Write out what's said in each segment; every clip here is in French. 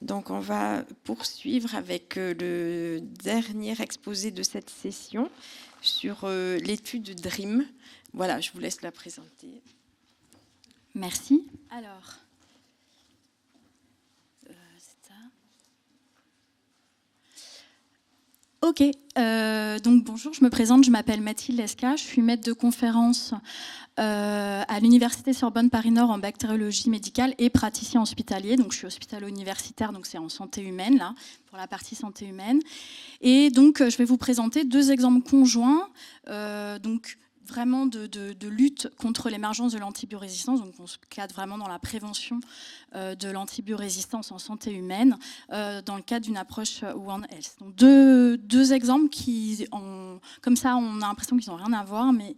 Donc on va poursuivre avec le dernier exposé de cette session sur l'étude DREAM. Voilà, je vous laisse la présenter. Merci. Alors, c'est ça. Ok, donc bonjour, je me présente, je m'appelle Mathilde Lesca, je suis maître de conférence à l'Université Sorbonne Paris-Nord en bactériologie médicale et praticien hospitalier. Donc je suis hospitalo-universitaire, donc c'est en santé humaine, là, pour la partie santé humaine. Et donc je vais vous présenter deux exemples conjoints, donc vraiment de lutte contre l'émergence de l'antibiorésistance. Donc on se cadre vraiment dans la prévention de l'antibiorésistance en santé humaine dans le cadre d'une approche One Health. Donc deux exemples qui, comme ça, on a l'impression qu'ils n'ont rien à voir, mais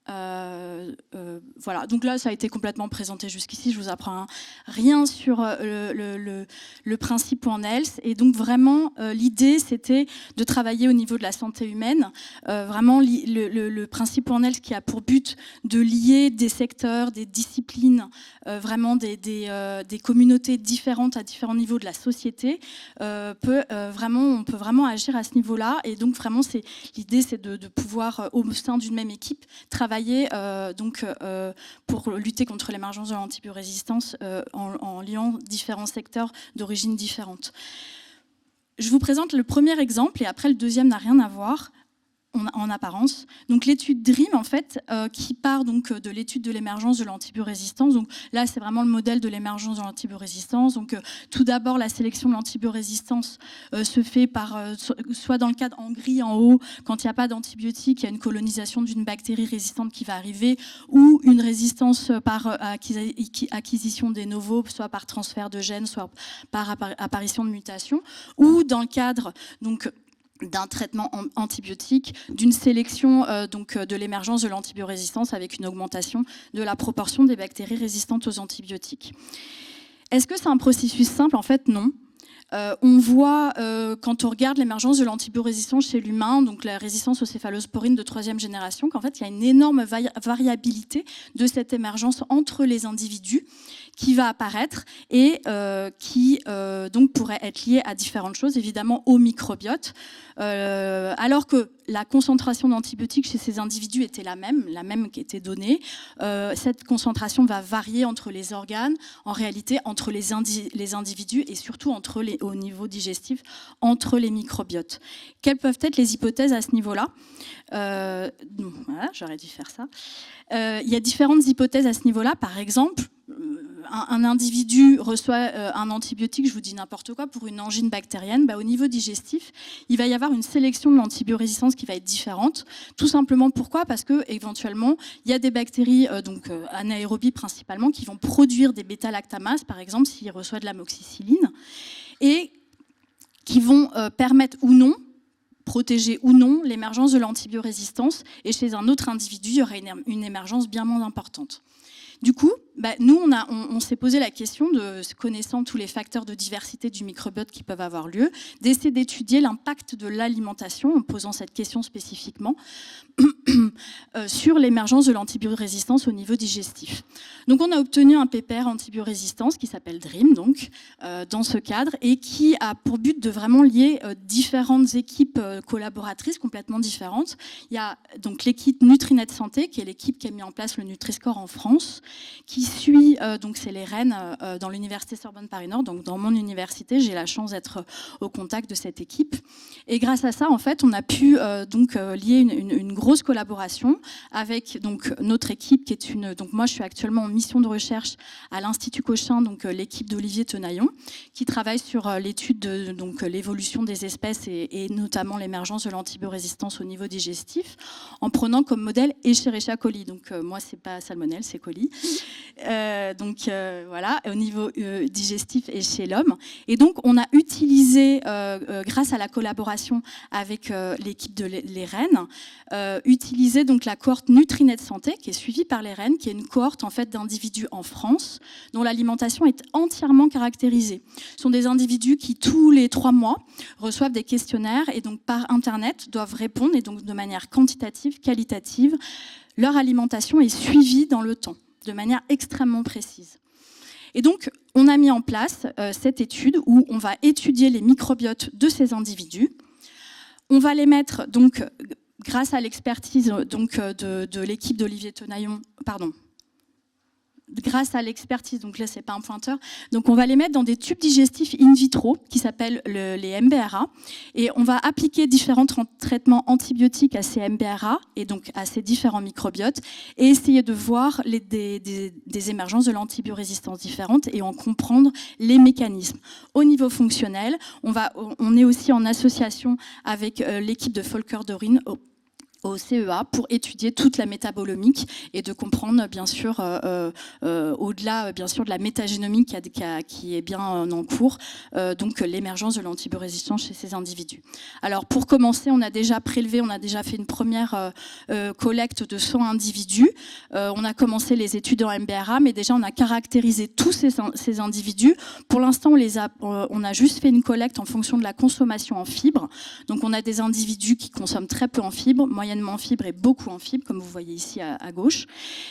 voilà, donc là ça a été complètement présenté jusqu'ici, je vous apprends rien sur le principe One Health, et donc vraiment l'idée c'était de travailler au niveau de la santé humaine, vraiment le principe One Health qui a pour but de lier des secteurs, des disciplines, vraiment des communautés différentes à différents niveaux de la société, on peut vraiment agir à ce niveau-là, et donc vraiment l'idée c'est de pouvoir au sein d'une même équipe travailler pour lutter contre l'émergence de l'antibiorésistance en liant différents secteurs d'origine différentes. Je vous présente le premier exemple et après le deuxième n'a rien à voir en apparence. Donc l'étude DREAM en fait qui part donc de l'étude de l'émergence de l'antibiorésistance. Donc là c'est vraiment le modèle de l'émergence de l'antibiorésistance. Donc tout d'abord la sélection de l'antibiorésistance se fait par soit dans le cadre en gris en haut, quand il n'y a pas d'antibiotiques, il y a une colonisation d'une bactérie résistante qui va arriver, ou une résistance par acquisition des novos, soit par transfert de gènes, soit par apparition de mutations, ou dans le cadre donc d'un traitement antibiotique, d'une sélection de l'émergence de l'antibiorésistance avec une augmentation de la proportion des bactéries résistantes aux antibiotiques. Est-ce que c'est un processus simple? En fait, non. On voit, quand on regarde l'émergence de l'antibiorésistance chez l'humain, donc la résistance aux céphalosporines de 3e génération, qu'en fait, il y a une énorme variabilité de cette émergence entre les individus qui va apparaître et qui donc pourrait être liée à différentes choses, évidemment au microbiote, alors que la concentration d'antibiotiques chez ces individus était la même qui était donnée. Cette concentration va varier entre les organes, en réalité entre les individus et surtout au niveau digestif, entre les microbiotes. Quelles peuvent être les hypothèses à ce niveau-là? Voilà, j'aurais dû faire ça. Il y a différentes hypothèses à ce niveau-là. Par exemple, un individu reçoit un antibiotique, je vous dis n'importe quoi, pour une angine bactérienne, au niveau digestif, il va y avoir une sélection de l'antibiorésistance qui va être différente. Tout simplement pourquoi? Parce que éventuellement, il y a des bactéries, anaérobies principalement, qui vont produire des bêta-lactamases, par exemple, s'il reçoit de l'amoxicilline, et qui vont permettre ou non, protéger ou non l'émergence de l'antibiorésistance, et chez un autre individu, il y aurait une émergence bien moins importante. Du coup, nous, on s'est posé la question, connaissant tous les facteurs de diversité du microbiote qui peuvent avoir lieu, d'essayer d'étudier l'impact de l'alimentation, en posant cette question spécifiquement, sur l'émergence de l'antibiorésistance au niveau digestif. Donc on a obtenu un paper antibiorésistance qui s'appelle DREAM, donc, dans ce cadre, et qui a pour but de vraiment lier différentes équipes collaboratrices complètement différentes. Il y a donc l'équipe Nutrinet Santé, qui est l'équipe qui a mis en place le Nutri-Score en France, qui suit, donc c'est les reines dans l'université Sorbonne Paris-Nord, donc dans mon université, j'ai la chance d'être au contact de cette équipe. Et grâce à ça, en fait, on a pu lier une grosse collaboration avec donc notre équipe qui est donc moi je suis actuellement en mission de recherche à l'Institut Cochin, donc l'équipe d'Olivier Tenaillon, qui travaille sur l'étude de l'évolution des espèces et notamment l'émergence de l'antibiorésistance au niveau digestif, en prenant comme modèle Escherichia coli. Donc moi c'est pas salmonelle, c'est coli. Voilà, au niveau digestif et chez l'homme. Et donc on a utilisé, grâce à la collaboration avec l'équipe de les Rennes, utiliser donc la cohorte Nutrinet Santé, qui est suivie par les Rennes, qui est une cohorte en fait d'individus en France, dont l'alimentation est entièrement caractérisée. Ce sont des individus qui tous les 3 mois reçoivent des questionnaires et donc par internet doivent répondre, et donc de manière quantitative, qualitative, leur alimentation est suivie dans le temps, de manière extrêmement précise. Et donc, on a mis en place cette étude où on va étudier les microbiotes de ces individus. On va les mettre, donc, grâce à l'expertise donc, de l'équipe d'Olivier Tenaillon, grâce à l'expertise, donc là c'est pas un pointeur, donc on va les mettre dans des tubes digestifs in vitro qui s'appellent les MBRA et on va appliquer différents traitements antibiotiques à ces MBRA et donc à ces différents microbiotes et essayer de voir des émergences de l'antibiorésistance différentes et en comprendre les mécanismes. Au niveau fonctionnel, on est aussi en association avec l'équipe de Volker Dorin au CEA pour étudier toute la métabolomique et de comprendre bien sûr au-delà bien sûr de la métagénomique qui est bien en cours donc l'émergence de l'antibiorésistance chez ces individus. Alors pour commencer, on a déjà fait une première collecte de 100 individus. On a commencé les études en MBRA, mais déjà on a caractérisé tous ces individus. Pour l'instant, on a juste fait une collecte en fonction de la consommation en fibres. Donc on a des individus qui consomment très peu en fibres, moyennement en fibres et beaucoup en fibres, comme vous voyez ici à gauche.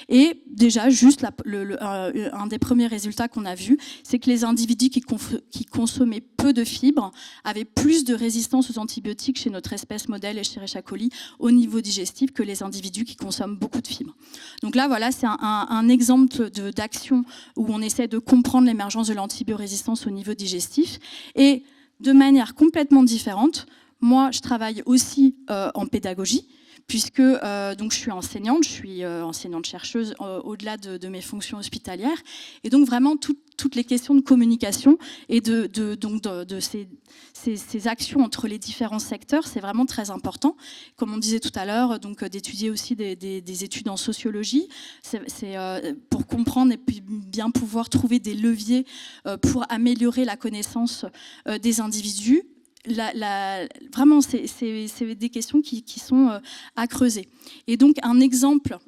Et déjà, juste un des premiers résultats qu'on a vu, c'est que les individus qui consommaient peu de fibres avaient plus de résistance aux antibiotiques chez notre espèce modèle Escherichia coli au niveau digestif que les individus qui consomment beaucoup de fibres. Donc là, voilà, c'est un exemple d'action où on essaie de comprendre l'émergence de l'antibiorésistance au niveau digestif. Et de manière complètement différente, moi, je travaille aussi en pédagogie, puisque donc je suis enseignante chercheuse au-delà de mes fonctions hospitalières, et donc vraiment toutes les questions de communication et de ces actions entre les différents secteurs, c'est vraiment très important. Comme on disait tout à l'heure, donc d'étudier aussi des études en sociologie, c'est pour comprendre et puis bien pouvoir trouver des leviers pour améliorer la connaissance des individus. Vraiment, c'est des questions qui sont à creuser. Et donc, un exemple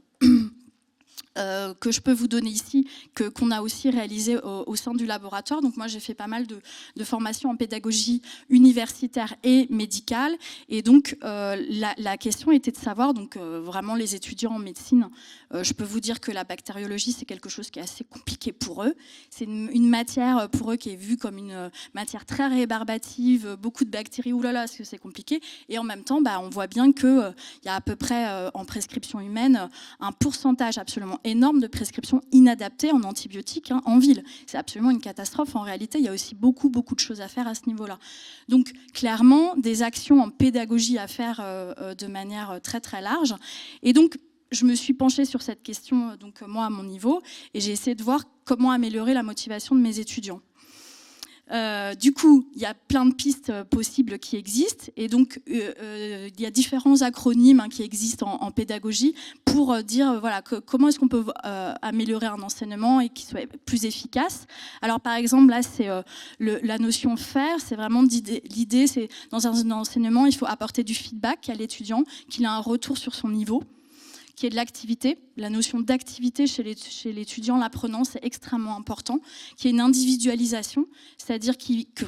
que je peux vous donner ici, qu'on a aussi réalisé au sein du laboratoire. Donc moi, j'ai fait pas mal de formations en pédagogie universitaire et médicale. Et donc, la question était de savoir, donc vraiment les étudiants en médecine, je peux vous dire que la bactériologie, c'est quelque chose qui est assez compliqué pour eux. C'est une matière pour eux qui est vue comme une matière très rébarbative, beaucoup de bactéries, oulala, est-ce que c'est compliqué. Et en même temps, on voit bien qu'il y a à peu près en prescription humaine un pourcentage absolument énorme de prescriptions inadaptées en antibiotiques en ville. C'est absolument une catastrophe. En réalité, il y a aussi beaucoup de choses à faire à ce niveau-là. Donc, clairement, des actions en pédagogie à faire de manière très, très large. Et donc, je me suis penchée sur cette question, donc moi, à mon niveau, et j'ai essayé de voir comment améliorer la motivation de mes étudiants. Du coup, il y a plein de pistes possibles qui existent et donc il y a différents acronymes qui existent en pédagogie pour dire voilà, comment est-ce qu'on peut améliorer un enseignement et qu'il soit plus efficace. Alors par exemple, là, c'est la notion faire, c'est vraiment l'idée, c'est dans un enseignement, il faut apporter du feedback à l'étudiant, qu'il a un retour sur son niveau, qui est de l'activité. La notion d'activité chez l'étudiant, l'apprenant, c'est extrêmement important, qui est une individualisation, c'est-à-dire que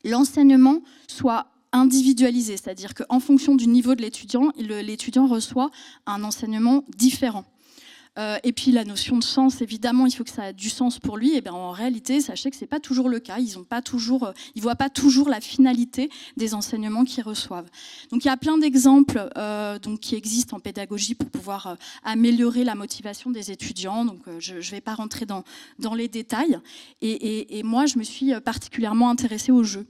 l'enseignement soit individualisé, c'est-à-dire qu'en fonction du niveau de l'étudiant reçoit un enseignement différent. Et puis la notion de sens, évidemment, il faut que ça ait du sens pour lui. Et bien en réalité, sachez que c'est pas toujours le cas. Ils voient pas toujours la finalité des enseignements qu'ils reçoivent. Donc il y a plein d'exemples qui existent en pédagogie pour pouvoir améliorer la motivation des étudiants. Donc je vais pas rentrer dans les détails. Et moi, je me suis particulièrement intéressée au jeu.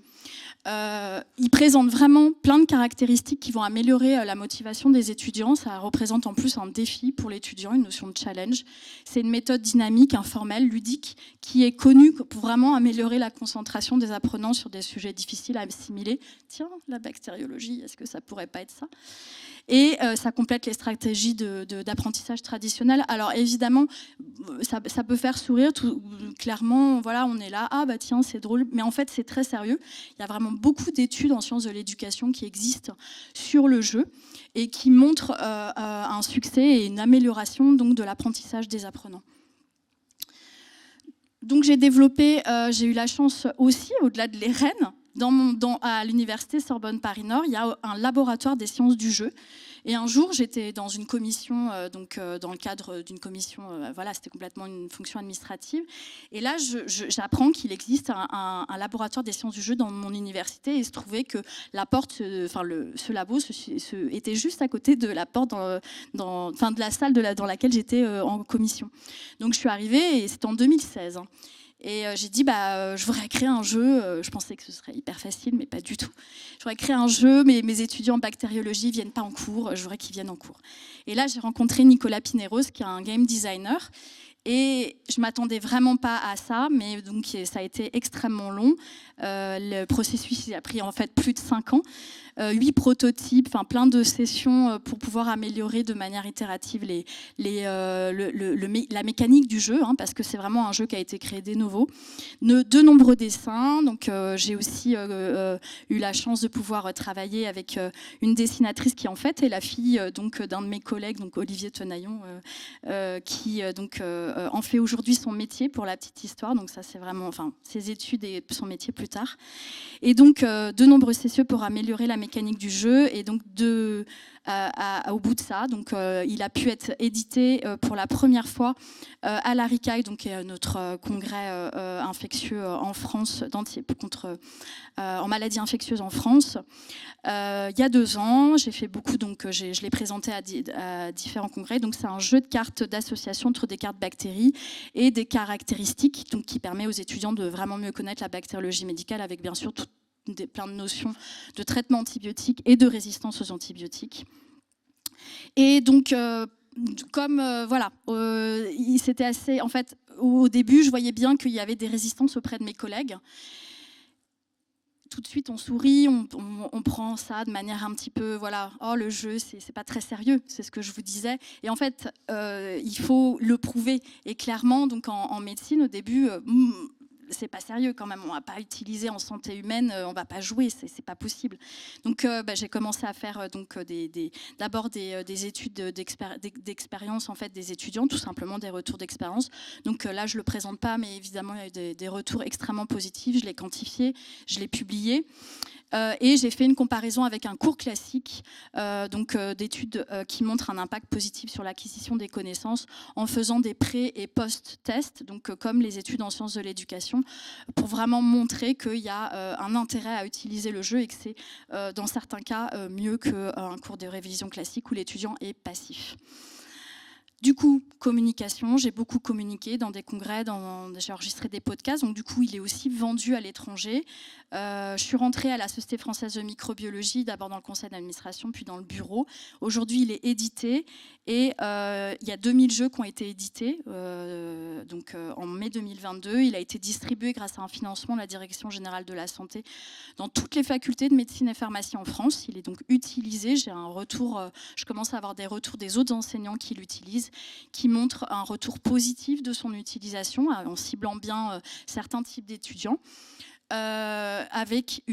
Il présente vraiment plein de caractéristiques qui vont améliorer la motivation des étudiants. Ça représente en plus un défi pour l'étudiant, une notion de challenge. C'est une méthode dynamique, informelle, ludique, qui est connue pour vraiment améliorer la concentration des apprenants sur des sujets difficiles à assimiler. Tiens, la bactériologie, est-ce que ça pourrait pas être ça ? Et ça complète les stratégies d'apprentissage traditionnelles. Alors évidemment, ça peut faire sourire, clairement, voilà, on est là, ah bah tiens, c'est drôle, mais en fait c'est très sérieux. Il y a vraiment beaucoup d'études en sciences de l'éducation qui existent sur le jeu et qui montrent un succès et une amélioration donc, de l'apprentissage des apprenants. Donc j'ai eu la chance aussi, au-delà de l'ERN, À l'université Sorbonne Paris-Nord, il y a un laboratoire des sciences du jeu. Et un jour, j'étais dans une commission, dans le cadre d'une commission, voilà, c'était complètement une fonction administrative. Et là, j'apprends qu'il existe un laboratoire des sciences du jeu dans mon université. Et il se trouvait que la porte, ce labo était juste à côté de la porte, de la salle dans laquelle j'étais en commission. Donc je suis arrivée et c'était en 2016. Et j'ai dit, je voudrais créer un jeu. Je pensais que ce serait hyper facile, mais pas du tout. Je voudrais créer un jeu, mais mes étudiants en bactériologie ne viennent pas en cours. Je voudrais qu'ils viennent en cours. Et là, j'ai rencontré Nicolas Pineros, qui est un game designer. Et je ne m'attendais vraiment pas à ça, mais donc ça a été extrêmement long. Le processus a pris en fait plus de 5 ans. 8 prototypes, plein de sessions pour pouvoir améliorer de manière itérative la mécanique du jeu, parce que c'est vraiment un jeu qui a été créé de novo. De nombreux dessins, donc j'ai aussi eu la chance de pouvoir travailler avec une dessinatrice qui en fait est la fille d'un de mes collègues, donc Olivier Tenaillon, qui en fait aujourd'hui son métier pour la petite histoire. Donc ça c'est vraiment, ses études et son métier plus tard. Et donc de nombreuses sessions pour améliorer la mécanique du jeu. Et donc au bout de ça, il a pu être édité pour la première fois à l'ARICAI, donc qui est notre congrès infectieux en France, en maladies infectieuses en France. Il y a 2 ans, j'ai fait beaucoup, je l'ai présenté à différents congrès. Donc c'est un jeu de cartes d'association entre des cartes bactéries et des caractéristiques, donc qui permet aux étudiants de vraiment mieux connaître la bactériologie médicale, avec bien sûr plein de notions de traitement antibiotique et de résistance aux antibiotiques. Et donc, c'était assez... En fait, au début, je voyais bien qu'il y avait des résistances auprès de mes collègues. Tout de suite, on sourit, on prend ça de manière un petit peu, le jeu, c'est pas très sérieux, c'est ce que je vous disais. Et en fait, il faut le prouver. Et clairement, donc en médecine, au début... c'est pas sérieux quand même, on va pas utiliser en santé humaine, on va pas jouer, c'est pas possible. Donc j'ai commencé à faire d'abord des études d'expérience en fait des étudiants, tout simplement des retours d'expérience. Donc là je le présente pas, mais évidemment il y a eu des retours extrêmement positifs, je l'ai quantifié, je l'ai publié. Et j'ai fait une comparaison avec un cours classique d'études qui montrent un impact positif sur l'acquisition des connaissances en faisant des pré- et post-tests, comme les études en sciences de l'éducation, pour vraiment montrer qu'il y a un intérêt à utiliser le jeu et que c'est dans certains cas mieux qu'un cours de révision classique où l'étudiant est passif. Du coup, communication, j'ai beaucoup communiqué dans des congrès, j'ai enregistré des podcasts, donc du coup, il est aussi vendu à l'étranger. Je suis rentrée à la Société française de microbiologie, d'abord dans le conseil d'administration, puis dans le bureau. Aujourd'hui, il est édité et il y a 2000 jeux qui ont été édités en mai 2022. Il a été distribué grâce à un financement de la Direction générale de la santé dans toutes les facultés de médecine et pharmacie en France. Il est donc utilisé. J'ai un retour, je commence à avoir des retours des autres enseignants qui l'utilisent, qui montrent un retour positif de son utilisation en ciblant bien certains types d'étudiants. Avec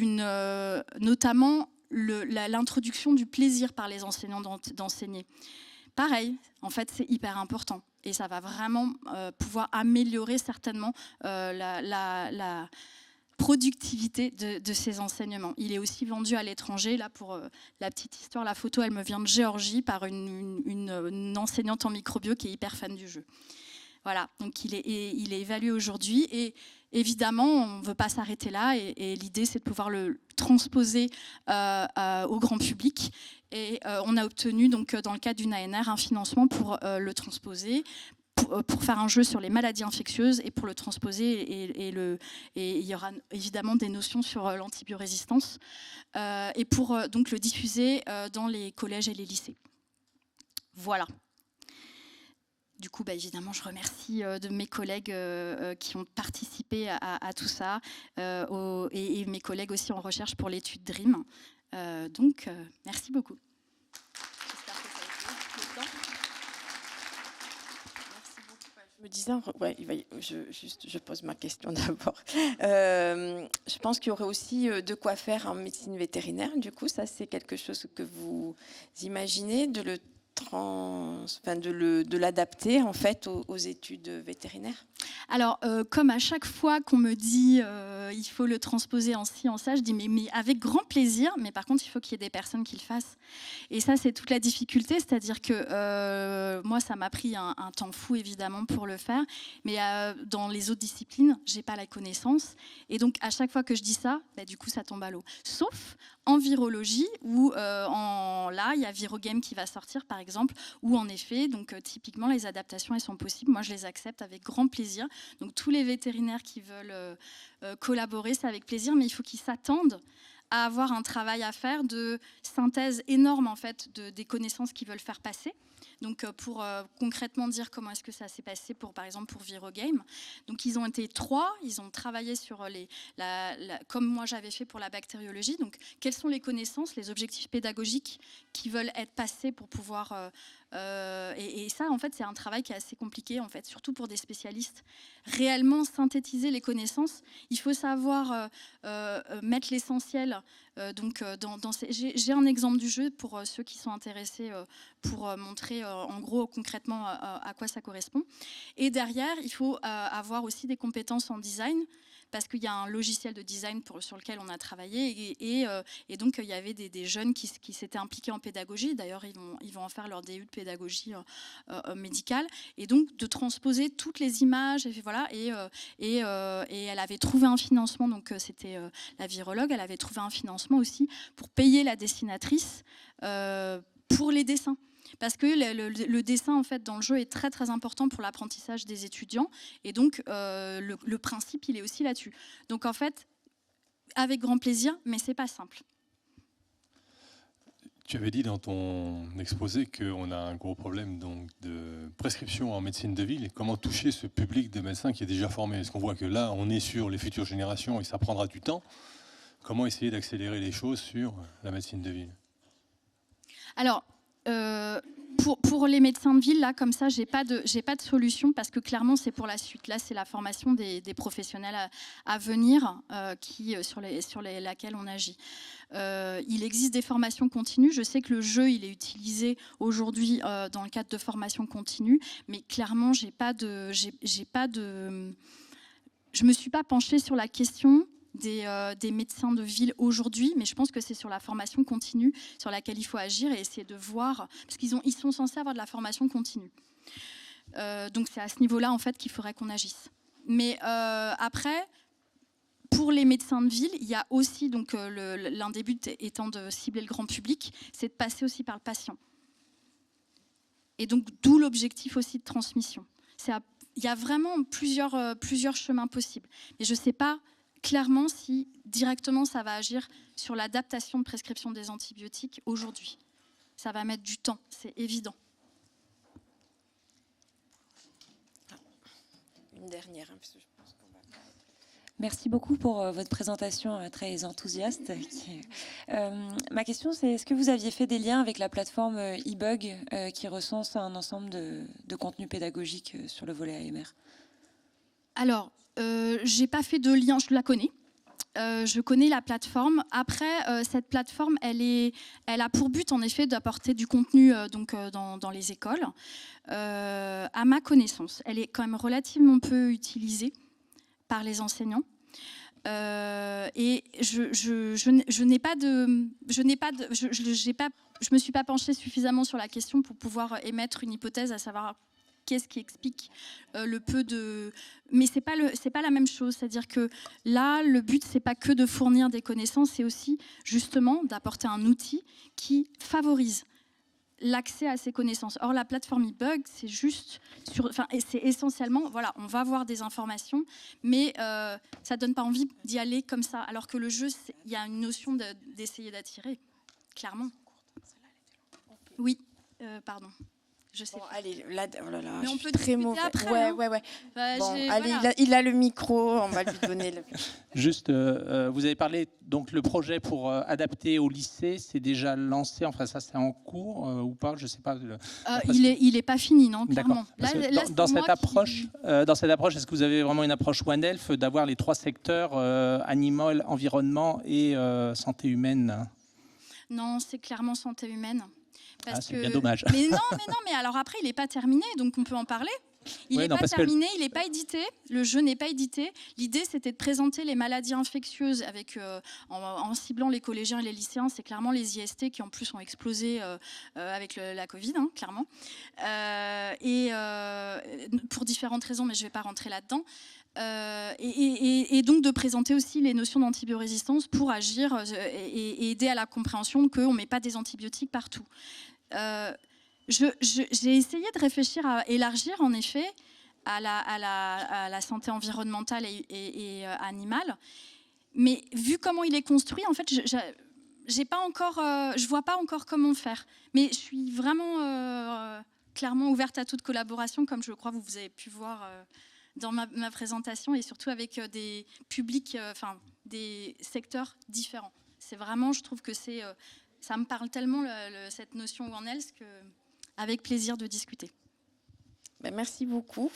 notamment l'introduction du plaisir par les enseignants d'enseigner. Pareil, en fait, c'est hyper important. Et ça va vraiment pouvoir améliorer certainement la productivité de ces enseignements. Il est aussi vendu à l'étranger. Là, pour la petite histoire, la photo, elle me vient de Géorgie par une enseignante en microbio qui est hyper fan du jeu. Voilà, donc il est évalué aujourd'hui et évidemment, on ne veut pas s'arrêter là et l'idée, c'est de pouvoir le transposer au grand public. Et on a obtenu, donc, dans le cadre d'une ANR, un financement pour le transposer, pour faire un jeu sur les maladies infectieuses et pour le transposer. Et il y aura évidemment des notions sur l'antibiorésistance et pour donc le diffuser dans les collèges et les lycées. Voilà. Du coup, évidemment, je remercie de mes collègues qui ont participé à tout ça et mes collègues aussi en recherche pour l'étude DREAM. Merci beaucoup. J'espère que ça a été le temps. Merci beaucoup. Je pose ma question d'abord. Je pense qu'il y aurait aussi de quoi faire en médecine vétérinaire. Du coup, ça, c'est quelque chose que vous imaginez, de le de l'adapter en fait aux études vétérinaires? Alors, comme à chaque fois qu'on me dit il faut le transposer en ci, en ça, je dis mais avec grand plaisir, mais par contre, il faut qu'il y ait des personnes qui le fassent. Et ça, c'est toute la difficulté, c'est-à-dire que moi, ça m'a pris un temps fou, évidemment, pour le faire, mais dans les autres disciplines, j'ai pas la connaissance. Et donc, à chaque fois que je dis ça, bah, du coup, ça tombe à l'eau. Sauf en virologie, où là, il y a Virogame qui va sortir, par exemple, où en effet, donc typiquement, les adaptations, elles sont possibles. Moi, je les accepte avec grand plaisir. Donc tous les vétérinaires qui veulent collaborer, c'est avec plaisir, mais il faut qu'ils s'attendent à avoir un travail à faire de synthèse énorme en fait des connaissances qu'ils veulent faire passer. Donc pour concrètement dire comment est-ce que ça s'est passé par exemple pour Virogame. Donc ils ont été 3, ils ont travaillé sur comme moi j'avais fait pour la bactériologie. Donc quelles sont les connaissances, les objectifs pédagogiques qui veulent être passés pour pouvoir et ça en fait c'est un travail qui est assez compliqué en fait, surtout pour des spécialistes. Réellement synthétiser les connaissances, il faut savoir mettre l'essentiel. J'ai un exemple du jeu pour ceux qui sont intéressés pour montrer en gros concrètement à quoi ça correspond. Et derrière, il faut avoir aussi des compétences en design, parce qu'il y a un logiciel de design sur lequel on a travaillé et donc il y avait des jeunes qui s'étaient impliqués en pédagogie. D'ailleurs, ils vont en faire leur DU de pédagogie médicale et donc de transposer toutes les images. Et voilà, et elle avait trouvé un financement, donc c'était la virologue, elle avait trouvé un financement aussi pour payer la dessinatrice pour les dessins. Parce que le dessin, en fait, dans le jeu est très, très important pour l'apprentissage des étudiants. Et donc, le principe, il est aussi là-dessus. Donc, en fait, avec grand plaisir, mais c'est pas simple. Tu avais dit dans ton exposé qu'on a un gros problème donc, de prescription en médecine de ville. Et comment toucher ce public de médecins qui est déjà formé? Est-ce qu'on voit que là, on est sur les futures générations et ça prendra du temps? Comment essayer d'accélérer les choses sur la médecine de ville? Alors, pour les médecins de ville, là, comme ça, j'ai pas de solution parce que clairement, c'est pour la suite. Là, c'est la formation des professionnels à venir sur laquelle on agit. Il existe des formations continues. Je sais que le jeu, il est utilisé aujourd'hui dans le cadre de formations continues, mais clairement, je me suis pas penchée sur la question des médecins de ville aujourd'hui, mais je pense que c'est sur la formation continue sur laquelle il faut agir et essayer de voir, parce ils sont censés avoir de la formation continue. Donc c'est à ce niveau-là en fait qu'il faudrait qu'on agisse. Mais après, pour les médecins de ville, il y a aussi, donc l'un des buts étant de cibler le grand public, c'est de passer aussi par le patient. Et donc d'où l'objectif aussi de transmission. Il y a vraiment plusieurs chemins possibles. Mais je ne sais pas clairement si directement ça va agir sur l'adaptation de prescription des antibiotiques aujourd'hui. Ça va mettre du temps, c'est évident. Une dernière, hein, parce que je pense qu'on va... Merci beaucoup pour votre présentation très enthousiaste. Ma question, c'est est-ce que vous aviez fait des liens avec la plateforme eBug qui recense un ensemble de contenus pédagogiques sur le volet AMR? Alors, j'ai pas fait de lien, je la connais. Je connais la plateforme. Après, cette plateforme, elle a pour but en effet d'apporter du contenu dans les écoles. À ma connaissance, elle est quand même relativement peu utilisée par les enseignants. Et je me suis pas penchée suffisamment sur la question pour pouvoir émettre une hypothèse, à savoir qu'est-ce qui explique le peu de... Mais c'est pas la même chose. C'est-à-dire que là, le but, c'est pas que de fournir des connaissances, c'est aussi justement d'apporter un outil qui favorise l'accès à ces connaissances. Or, la plateforme eBug, c'est juste... c'est essentiellement, voilà, on va avoir des informations, mais ça donne pas envie d'y aller comme ça. Alors que le jeu, il y a une notion d'essayer d'attirer, clairement. Oui, pardon. Je sais. Bon, allez, là, oh là là, mais on je peut suis très mauvais. Après, ouais. Bah, bon, allez, voilà. il a le micro, on va lui donner le... Juste, vous avez parlé, donc le projet pour adapter au lycée, c'est déjà lancé, enfin ça c'est en cours ou pas, je sais pas. Il est pas fini, non, clairement. Là, dans cette approche, est-ce que vous avez vraiment une approche One Health d'avoir les 3 secteurs, animal, environnement et santé humaine? Non, c'est clairement santé humaine. C'est bien dommage. Mais alors après, il n'est pas terminé, donc on peut en parler. Il n'est pas terminé, il n'est pas édité, le jeu n'est pas édité. L'idée, c'était de présenter les maladies infectieuses avec, en ciblant les collégiens et les lycéens. C'est clairement les IST qui, en plus, ont explosé avec la Covid, hein, clairement. Pour différentes raisons, mais je ne vais pas rentrer là-dedans. Et donc de présenter aussi les notions d'antibiorésistance pour agir et aider à la compréhension qu'on ne met pas des antibiotiques partout. J'ai essayé de réfléchir à élargir en effet à la santé environnementale et animale, mais vu comment il est construit, en fait, je vois pas encore comment faire. Mais je suis vraiment clairement ouverte à toute collaboration, comme je crois que vous avez pu voir dans ma présentation, et surtout avec des publics, des secteurs différents. C'est vraiment, je trouve que ça me parle tellement cette notion One Health que avec plaisir de discuter. Merci beaucoup.